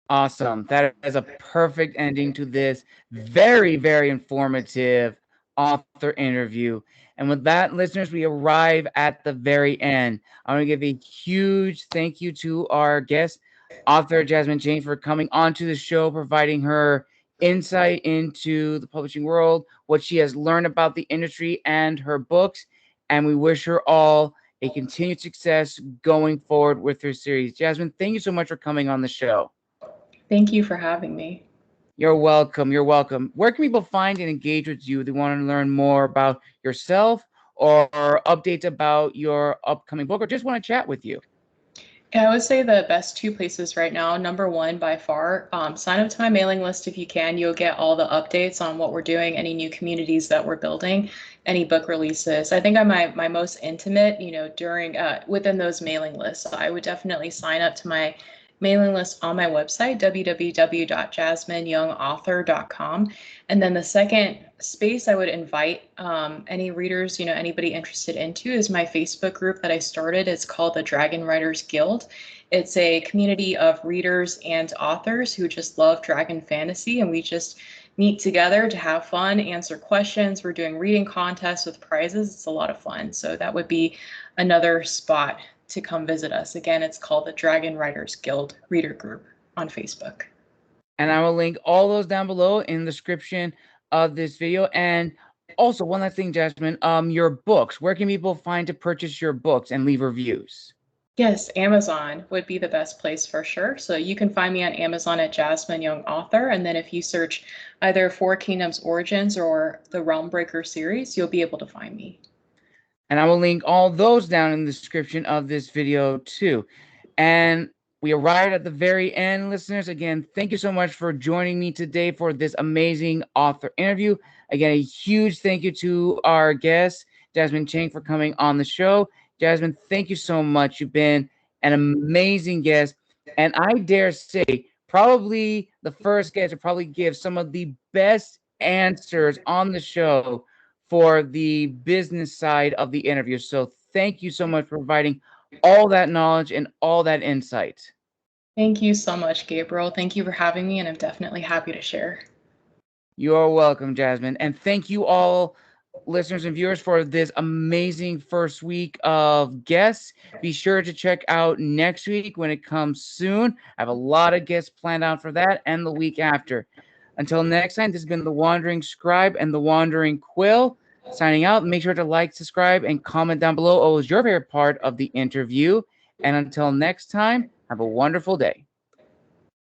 Awesome. That is a perfect ending to this very, very informative author interview. And with that, listeners, we arrive at the very end. I want to give a huge thank you to our guest, author Jasmine Jane, for coming onto the show, providing her insight into the publishing world, what she has learned about the industry and her books. And we wish her all a continued success going forward with her series. Jasmine, thank you so much for coming on the show. Thank you for having me. You're welcome. You're welcome. Where can people find and engage with you? They want to learn more about yourself or updates about your upcoming book or just want to chat with you? Yeah, I would say the best two places right now. Number one, by far, sign up to my mailing list if you can. You'll get all the updates on what we're doing, any new communities that we're building, any book releases. I think I'm my most intimate, during within those mailing lists. So I would definitely sign up to my mailing list on my website, www.jasmineyoungauthor.com. And then the second space I would invite any readers, anybody interested into is my Facebook group that I started. It's called the Dragon Writers Guild. It's a community of readers and authors who just love dragon fantasy, and we just meet together to have fun, answer questions. We're doing reading contests with prizes. It's a lot of fun. So that would be another spot to come visit us. Again, it's called the Dragon Writers Guild Reader Group on Facebook. And I will link all those down below in the description of this video. And also, one last thing, Jasmine, your books. Where can people find to purchase your books and leave reviews? Yes, Amazon would be the best place for sure. So you can find me on Amazon at Jasmine Young Author. And then if you search either Four Kingdoms Origins or the Realmbreaker series, you'll be able to find me. And I will link all those down in the description of this video too. And we arrived at the very end, listeners. Again, thank you so much for joining me today for this amazing author interview. Again, a huge thank you to our guest, Jasmine Chang, for coming on the show. Jasmine, thank you so much. You've been an amazing guest. And I dare say, probably the first guest to probably give some of the best answers on the show for the business side of the interview. So thank you so much for providing all that knowledge and all that insight. Thank you so much, Gabriel. Thank you for having me, and I'm definitely happy to share. You're welcome, Jasmine. And thank you all, listeners and viewers, for this amazing first week of guests. Be sure to check out next week when it comes soon. I have a lot of guests planned out for that and the week after. Until next time, this has been The Wandering Scribe and The Wandering Quill. Signing out. Make sure to like, subscribe, and comment down below what was your favorite part of the interview. And until next time, have a wonderful day.